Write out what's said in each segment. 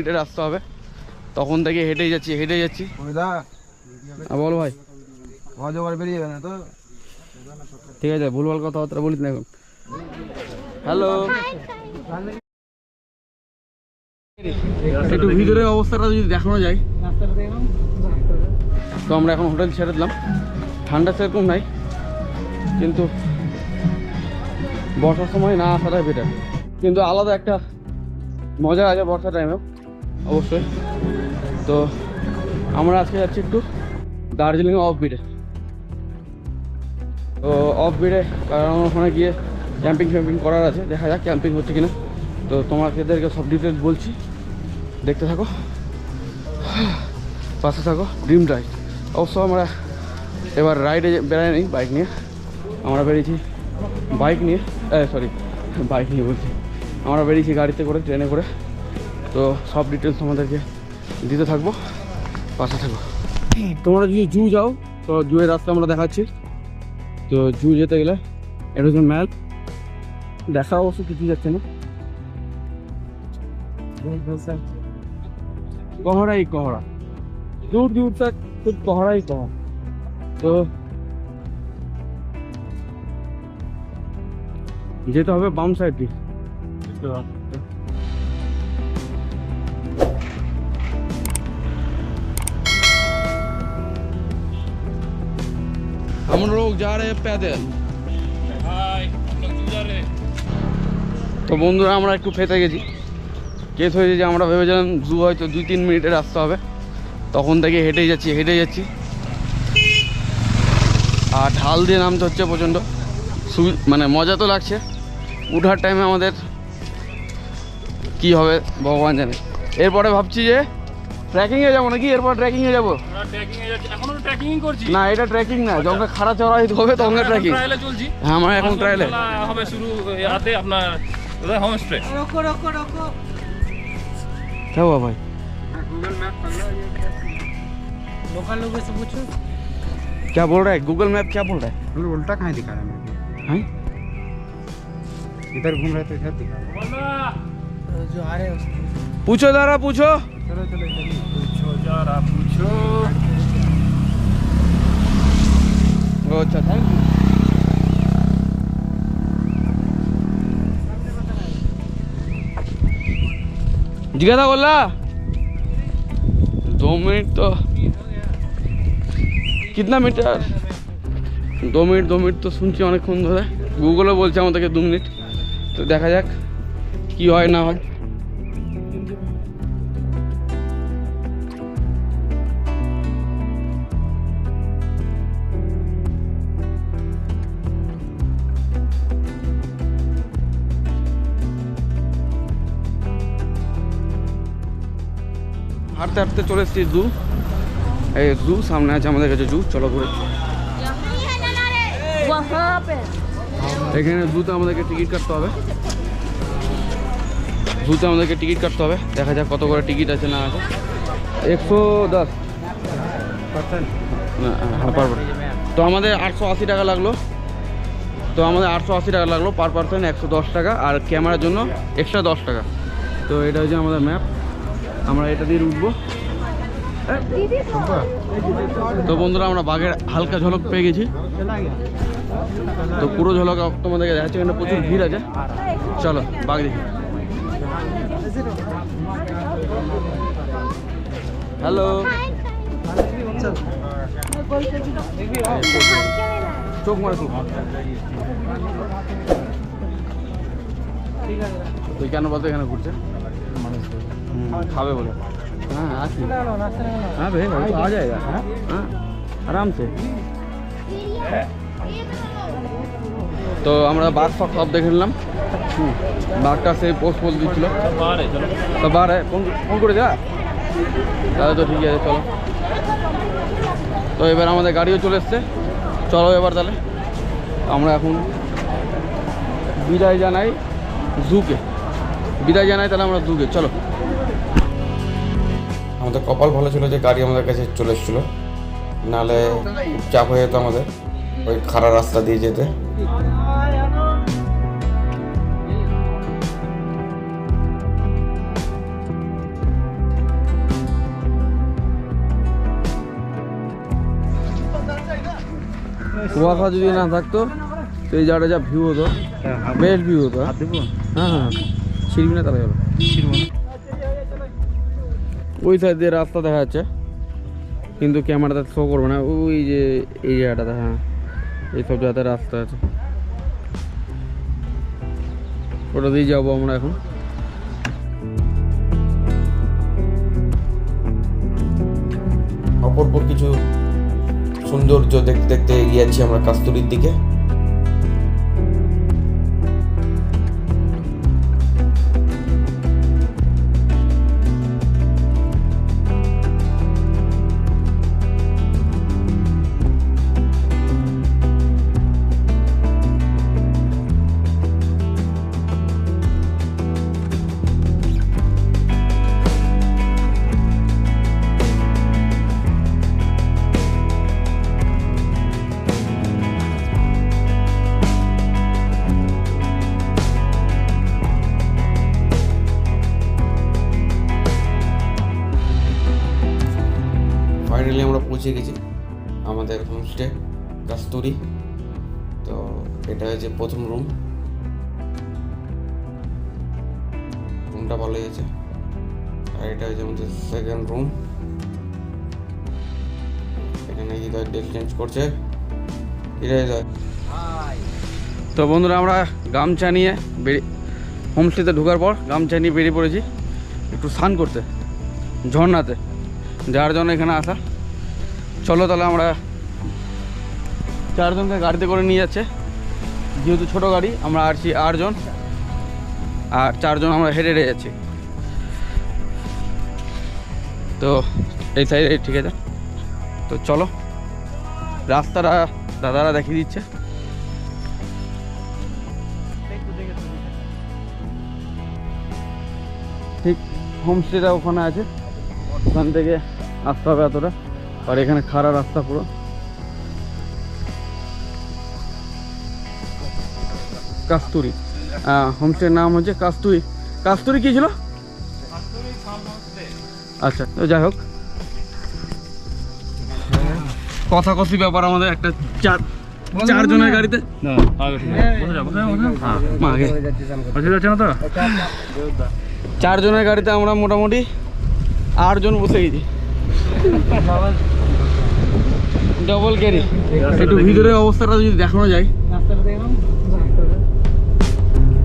মিনিটের রাস্তা হবে, তখন থেকে হেঁটেই যাচ্ছি। বলো ভাই, বেরিয়ে যাবে না তো? ঠিক আছে, ভুলভাল কথাবার্তা বলিস না এখন। হ্যালো, একটু ভিতরের অবস্থাটা যদি দেখানো যায়। তো আমরা এখন হোটেল ছেড়ে দিলাম। ঠান্ডা সেরকম নাই, কিন্তু বর্ষার সময় না আসাটাই বেটার। কিন্তু আলাদা একটা মজা আছে বর্ষা টাইমেও অবশ্যই। তো আমরা আজকে যাচ্ছি একটু দার্জিলিং অফ বিডে। তো অফ বিডে কারণ ওখানে গিয়ে ক্যাম্পিং ফ্যাম্পিং করার আছে, দেখা যাক ক্যাম্পিং হচ্ছে কিনা। তো তোমাদেরকে সব ডিটেলস বলছি, দেখতে থাকো, পাশে থাকো। Dream ride. অবশ্য আমরা এবার রাইডে বেড়াইনি বাইক নিয়ে, আমরা বেরিয়েছি বাইক নিয়ে, বাইক নিয়ে বলছি, আমরা বেরিয়েছি গাড়িতে করে, ট্রেনে করে। তো সব ডিটেলস আমাদেরকে দিতে থাকবো, পাশে থাকো। তোমরা যদি জু যাও তো জুয়ের রাস্তা আমরা দেখাচ্ছি। তো জু যেতে গেলে এটা হচ্ছে ম্যাপ, দেখা অবশ্য কিছু যাচ্ছে না। কহরা দূর তক খুব কহরা। তো যেতে হবে বাম সাইড দিয়ে। हम लोग जा रहे हैं पैदल। তো বন্ধুরা আমরা একটু ফেঁসে গেছি। কেস হয়েছে যে আমরা ভেবেছিলাম জু হয়তো 2-3 মিনিটের রাস্তা হবে, তখন থেকে হেঁটেই যাচ্ছি। আর ঢাল দিয়ে নামতে হচ্ছে প্রচণ্ড, মানে মজা তো লাগছে। উঠার টাইমে আমাদের কি হবে ভগবান জানে। এরপরে ভাবছি যে ট্রেকিংয়ে যাবো নাকি, এরপর ট্রেকিংয়ে যাবো। না, এটা ট্রেকিং না, যখন খাড়া চড়া হবে তখন ট্রেকিং। হ্যাঁ, আমরা এখন ট্রায়ালে হবে শুরু। আতে আপনার হোমস্টে। क्या हुआ भाई? गूगल मैप लोकल लोगों से पूछो क्या बोल रहा है गूगल मैप, क्या बोल रहा है? उल्टा कहाँ दिखा रहा है मेरे? हैं? इधर घूम रहे थे, इधर दिखा रहा है। जो आ रहे हैं उसको पूछो जरा, पूछो। चलो पूछो जरा, पूछो। अच्छा, थैंक यू। जिज्ञासा बोल रहा 2 मिनट तो कितना मीटर? 2 मिनट तो শুনছি অনেকক্ষণ ধরে। গুগলও বলছে আমাদেরকে 2 মিনিট। তো দেখা যাক কি হয় না হয়। হাঁটতে হাঁটতে চলে এসেছি জু। এই জু সামনে আছে আমাদের কাছে, জু। চলো ঘুরে। এখানে জুতে আমাদেরকে টিকিট কাটতে হবে, দেখা যাক কত করে টিকিট আছে না আছে। 110 না, হ্যাঁ পার। তো আমাদের 880 টাকা লাগলো। পার পারসন 110 টাকা, আর ক্যামেরার জন্য এক্সট্রা 10 টাকা। তো এটা হচ্ছে আমাদের ম্যাপ, আমরা এটা দিয়ে উঠবো। তো বন্ধুরা আমরা বাঘের হালকা ঝলক পেয়ে গেছি। তো পুরো ঝলক তোমাদেরকে দেখাচ্ছি, এখানে প্রচুর ভিড় আছে। চলো বাঘ দেখি। হ্যালো, চোখ মারে খুব। তুই কেন বলতো এখানে ঘুরছে? খাবে বলে। हाँ हाँ भाई आ जाएगा। हाँ आराम से। তো আমরা বাঘ ফাঘ সব দেখে নিলাম। বাঘটা সেই পোস্ট দিচ্ছিল, তো বারে ফোন করে যা তাহলে তো ঠিক আছে। চলো, তো এবার আমাদের গাড়িও চলে এসছে। চলো এবার তাহলে আমরা এখন বিদায় জানাই জুকে। তাহলে আমরা জুকে চলো। আমাদের কপাল ভালো ছিল যে গাড়ি আমাদের কাছে চলে এসেছিলো, নাহলে চাপ হয়ে যেত আমাদের ওই খারাপ রাস্তা দিয়ে যেতে। কুয়াশা যদি না থাকতো তো এই জায়গাটা যা ভিউ হতো, বেশ ভিউ হতো। হ্যাঁ হ্যাঁ, ছিড়বি না তাহলে গেল। ওই সাইড দিয়ে রাস্তা দেখা যাচ্ছে, কিন্তু ক্যামেরাতে শো করবে না। ওই যে এই জায়গাটাতে, হ্যাঁ এইসব জায়গাতে রাস্তা আছে, ওটা দিয়ে যাবো আমরা এখন। অপরপর কিছু সৌন্দর্য দেখতে দেখতে এগিয়ে যাচ্ছি আমরা কাস্তুরীর দিকে। ফাইনালি আমরা পৌঁছে গেছি আমাদের হোমস্টে কাস্তুরী। তো এটা হচ্ছে প্রথম রুমটা ভালোই আছে, আর এটা হচ্ছে আমাদের সেকেন্ড রুম। এখানে হৃদয় ড্রেস চেঞ্জ করছে। হৃদয় তো বন্ধুরা, আমরা গামছা নিয়ে হোমস্টেতে ঢোকার পর গামছা নিয়ে বেরিয়ে পড়েছি একটু স্নান করতে ঝর্ণাতে, যার জন্য এখানে আসা। চলো তাহলে, আমরা 4 জনকে গাড়িতে করে নিয়ে যাচ্ছে, যেহেতু ছোটো গাড়ি। আমরা আসছি 8 জন, আর 4 জন আমরা হেঁটে হেঁটে যাচ্ছি। তো এই সাইডে ঠিক আছে, তো চলো। রাস্তাটা দাদারা দেখিয়ে দিচ্ছে। ঠিক হোমস্টেটা ওখানে আছে, ওখান থেকে আসতে হবে এতটা। আর এখানে খাড়া রাস্তা পুরো। কাস্তুরী হোমস্টের নাম হচ্ছে কাস্তুরী। কাস্তুরী কি ছিল? আচ্ছা, তো যাই হোক, কথা কষি ব্যাপার আমাদের। একটা 4 জনের গাড়িতে আগে 4 জনের গাড়িতে আমরা মোটামুটি 8 জন বসে গেছি, ডবল ক্যারি। একটু ভিতরের অবস্থাটা যদি দেখানো যায়,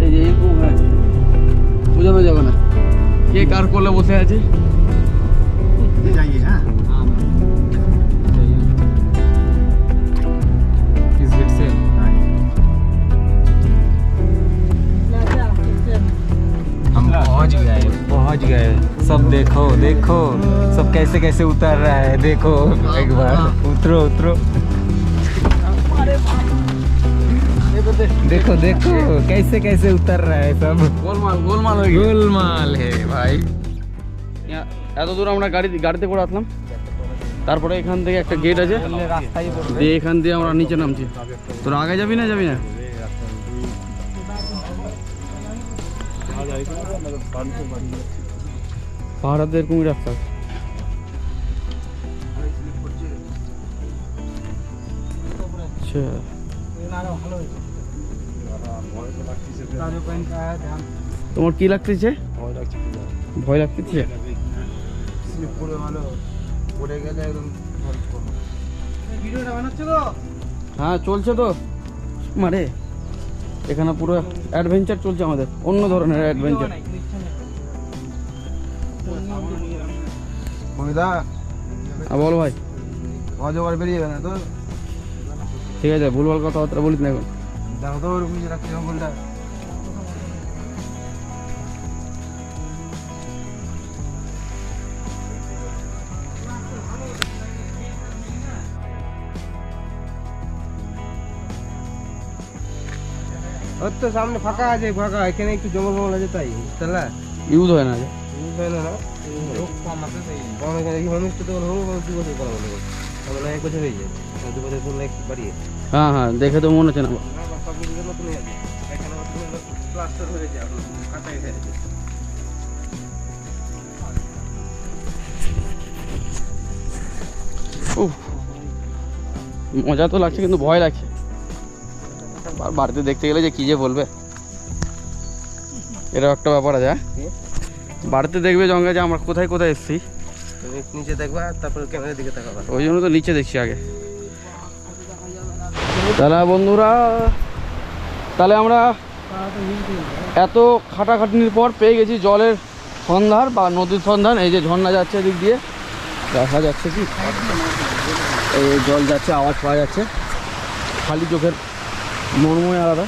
এই যে এরকম বোঝানো যাবে না কে কার কোলে বসে আছে। पहुंच गए। सब देखो देखो, सब कैसे कैसे उतर रहा है। देखो एक बार, उतरो उतरो। देखो देखो कैसे कैसे उतर रहा है सब। গোলমাল গোলমাল হয়ে গেছে। गोलमाल है भाई। এত দূর আমরা গাড়িতে করে আসলাম, তারপরে এখান থেকে একটা গেট আছে, দিয়ে এখান দিয়ে আমরা নিচে নামছি। তোর আগে যাবি না? পাহাড়াতে এরকমই রাস্তা। আচ্ছা, তোমার কি লাগতেছে? ভয় লাগতেছে? হ্যাঁ চলছে তো মারে, এখানে পুরো অ্যাডভেঞ্চার চলছে আমাদের, অন্য ধরনের অ্যাডভেঞ্চার। বলো ভাই, বেরিয়ে যাবে না তো? ঠিক আছে, ভুলভাল কথাবার্তা বলিস না এখন। ওর তো সামনে ফাঁকা আছে, ফাঁকা। এখানে একটু জঙ্গল আছে, তাই তাহলে ইউজ হয় না। হ্যাঁ হ্যাঁ, দেখে তো মনে হচ্ছে না। মজা তো লাগছে কিন্তু ভয় লাগছে বাড়িতে দেখতে গেলে যে কী যে বলবে, এটাও একটা ব্যাপার আছে। হ্যাঁ বাড়িতে দেখবে জঙ্গে যে আমরা কোথায় কোথায় এসেছি, নিচে দেখবা তারপর ক্যামেরার দিকে তাকাবা। ওই জন্য তো নিচে দেখছি আগে। তাহলে বন্ধুরা, তাহলে আমরা এত খাটাখাটনির পর পেয়ে গেছি জলের সন্ধান বা নদীর সন্ধান। এই যে ঝর্ণা যাচ্ছে এদিক দিয়ে, দেখা যাচ্ছে কি এই জল যাচ্ছে, আওয়াজ পাওয়া যাচ্ছে, খালি চোখের মনময় আলাদা।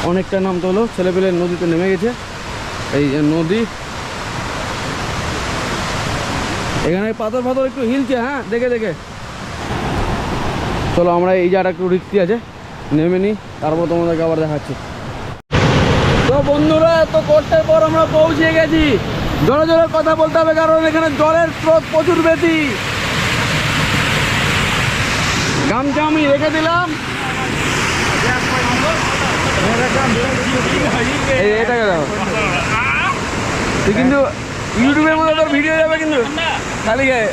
অনেকটা নামতে হলো, ছেলেপেলে নদীতে নেমে গেছে। এই যে নদী, এখানে পাথর ফাথর একটু হিলছে, হ্যাঁ দেখে দেখে। চলো আমরা এই জায়গাটা একটু রিক্সি আছে, নেমে নিই, তারপর তোমাদেরকে আবার দেখাচ্ছি। তো বন্ধুরা, এত কষ্টের পর আমরা পৌঁছে গেছি। জোরে জোরে কথা বলতে হবে কারণ এখানে জলের স্রোত প্রচুর বেশি। গামছা আমি রেখে দিলাম, এটাকে দেখো তুই কিন্তু ইউটিউবের মধ্যে তোর ভিডিও যাবে কিন্তু খালি গায়ে।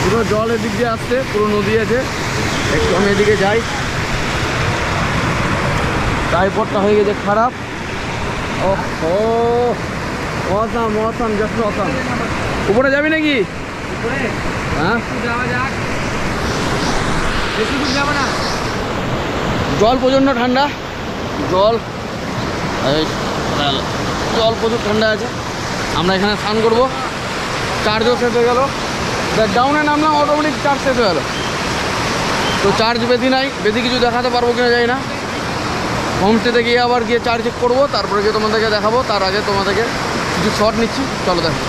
পুরো জল এদিক দিয়ে আসছে, পুরো নদী আছে। একটু আমি এদিকে যাই, ট্রাইপডটা হয়ে গেছে খারাপ। ও অসাম অসাম, জাস্ট অসাম। উপরে যাবি নাকি? হ্যাঁ জল প্রচণ্ড ঠান্ডা, জল জল প্রচুর ঠান্ডা আছে। আমরা এখানে স্নান করবো, চার্জও শেষ হয়ে গেল। ডাউনে নামলাম, অটোমেটিক চার্জ শেষ হয়ে গেল। তো চার্জ বেশি নাই, বেশি কিছু দেখাতে পারবো কিনা যাই না। হোমস্টেতে গিয়ে আবার গিয়ে চার্জ চেক করবো, তারপরে গিয়ে তোমাদেরকে দেখাবো। তার আগে তোমাদেরকে কিছু শট নিচ্ছি, চলো দেখো।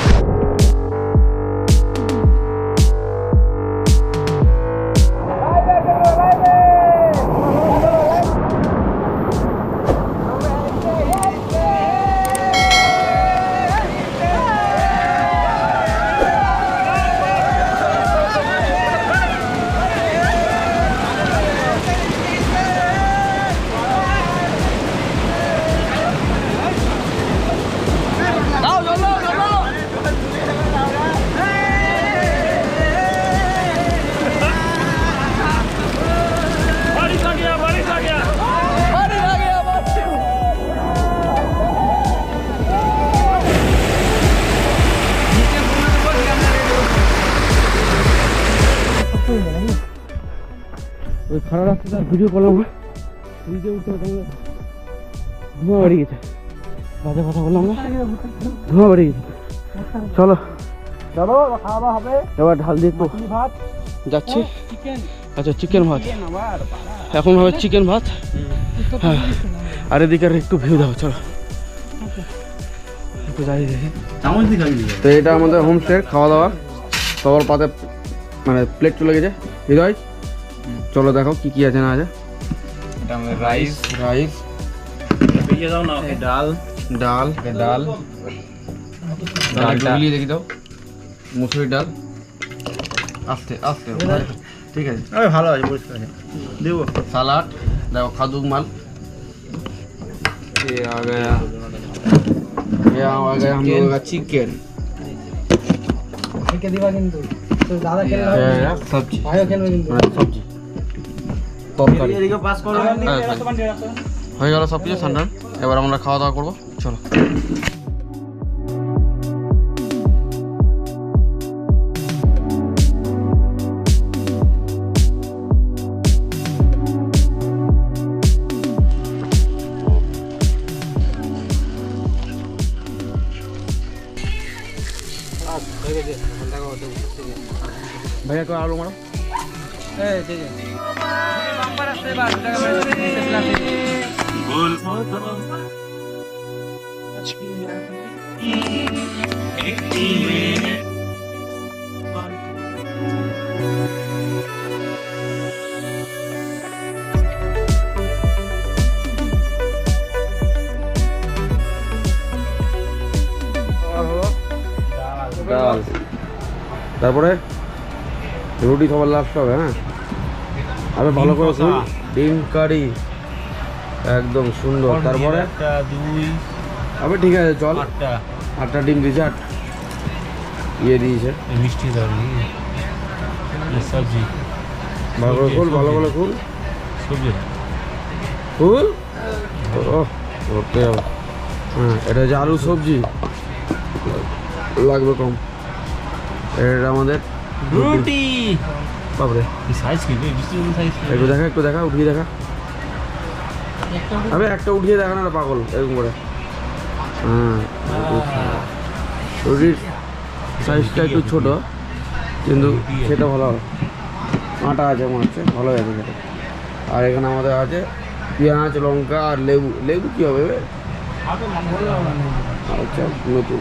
ওই খারাপ রাস্তাটা ভিডিও করলাম, ভিডিও উঠতে ধোঁয়া বেরিয়ে গেছে। বাজে কথা বললাম না, ধোঁয়া বেরিয়ে গেছে। চলো চলো খাওয়া দাওয়া হবে এবার। ঢাল দিয়ে তো ভাত যাচ্ছি। আচ্ছা চিকেন ভাত, এখন হবে চিকেন ভাত। হ্যাঁ আর এদিকে একটু ভিউ দাও, চলো একটু যাই দেখি। তো এটা আমাদের হোমস্টের খাওয়া দাওয়া, সবার পাতে মানে প্লেট চলে গেছে। হৃদয় চলো দেখো কি কি আছে না আছে। এটা আমাদের রাইস, ডাল ডাল ডাল ডালটা মিলিয়ে দেখি দাও, মুসুরির ডাল। আস্তে আস্তে ঠিক আছে, ভালো আছে, পরিষ্কার আছে, দেবো। সালাড দেখো, খাদুক মাল। ये आ गया हम लोगों का चिकन। सब्जी सब्जी তরকারি হয়ে গেল সব কিছু ঠান্ডা। এবার আমরা খাওয়া দাওয়া করবো, চলো। भैया को आलू मारो। ডাল, তারপরে রুটি খাবার লাস্ট হবে। হ্যাঁ আরে ভালো করে শুন, ডিম কারি, একদম সুন্দর। তারপরে একটা 2 আবে ঠিক আছে চল। 8টা 8টা ডিম দিয়েছে, 8 ইয়ে দিয়েছে। মিষ্টি দাঁড়ি সবজি ভালো করে খুল, ভালো করে খুল, সবজি খুল। ও ধরতে যাবো। হ্যাঁ, এটা হচ্ছে আলু সবজি, লাগবে কম। এটা আমাদের রুটি বাপরে, সাইজ কি মিষ্টি সাইজ একটু দেখা উঠিয়ে দেখা। আবে একটা উঠিয়ে দেখা না পাগল, এরকম করে। হ্যাঁ, রুটির সাইজটা একটু ছোট, কিন্তু সেটা ভালো হবে। আটা আছে মনে হচ্ছে, ভালো আছে সেটা। আর এখানে আমাদের আছে পেঁয়াজ, লঙ্কা আর লেবু। লেবু কী হবে? আচ্ছা, নতুন।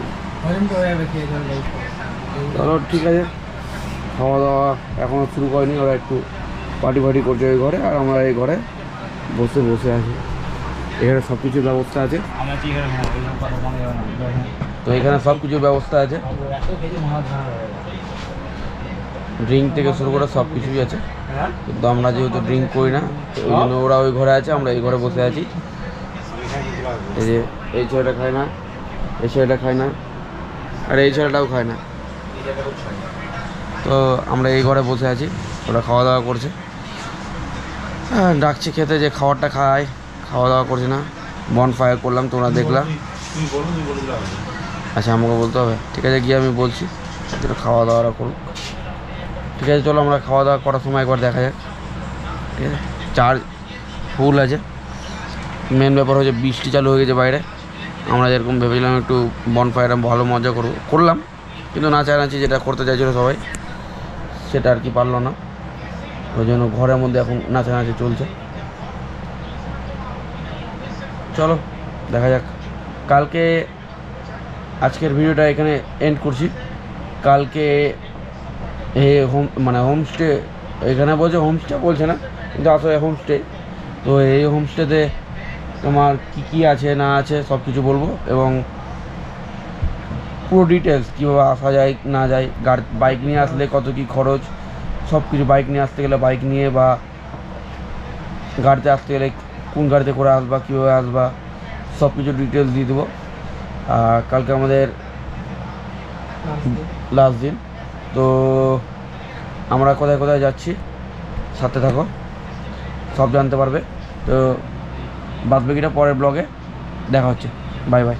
চলো ঠিক আছে, খাওয়া দাওয়া এখনও শুরু করেনি, ওরা একটু পার্টি ফার্টি করছে ওই ঘরে, আর আমরা এই ঘরে বসে আছি। এখানে সব কিছুর ব্যবস্থা আছে, তো এখানে সব কিছুর ব্যবস্থা আছে, ড্রিঙ্ক থেকে শুরু করে সব কিছুই আছে। কিন্তু আমরা যেহেতু ড্রিঙ্ক করি না, ওই জন্য ওরা ওই ঘরে আছে, আমরা এই ঘরে বসে আছি। এই যে এই ছেলেটা খায় না, এই ছেলেটা খায় না, আর এই ছেলেটাও খায় না। তো আমরা এই ঘরে বসে আছি, ওরা খাওয়া দাওয়া করছে। হ্যাঁ, ডাকছি খেতে, যে খাবারটা খায়, খাওয়া দাওয়া করছে না। বন ফায়ার করলাম, তোমরা দেখলাম। আচ্ছা, আমাকে বলতে হবে? ঠিক আছে, গিয়ে আমি বলছি যেটা খাওয়া দাওয়াটা করুন। ঠিক আছে, চলো আমরা খাওয়া দাওয়া করার সময় একবার দেখা যাক। ঠিক আছে, চার্জ ফুল আছে। মেন ব্যাপার হচ্ছে বৃষ্টি চালু হয়ে গেছে বাইরে। আমরা যেরকম ভেবেছিলাম একটু বনফায়ারে ভালো মজা করলাম, কিন্তু নাচানাচি যেটা করতে চাইছিল সবাই, সেটা আর কি পারলো না। ওই জন্য ঘরের মধ্যে এখন নাচানাচি চলছে। চলো দেখা যাক। কালকে আজকের ভিডিওটা এখানে এন্ড করছি। কালকে হোমস্টে, এখানে বলছে হোমস্টে বলছে না, কিন্তু আসলে হোমস্টে। তো এই হোমস্টেতে তোমার কী আছে না আছে সব কিছু বলবো, এবং পুরো ডিটেলস কীভাবে আসা যায় না যায়, বাইক নিয়ে আসলে কত কী খরচ, সব কিছু। বাইক নিয়ে আসতে গেলে বাইক নিয়ে, বা গাড়িতে আসতে গেলে কোন গাড়িতে করে আসবা, কীভাবে আসবা, সব কিছু ডিটেলস দিয়ে দেবো। আর কালকে আমাদের লাস্ট দিন, তো আমরা কোথায় কোথায় যাচ্ছি সাথে থাকো, সব জানতে পারবে। তো বাদবাকিটা পরের ব্লগে দেখা হচ্ছে। Bye bye.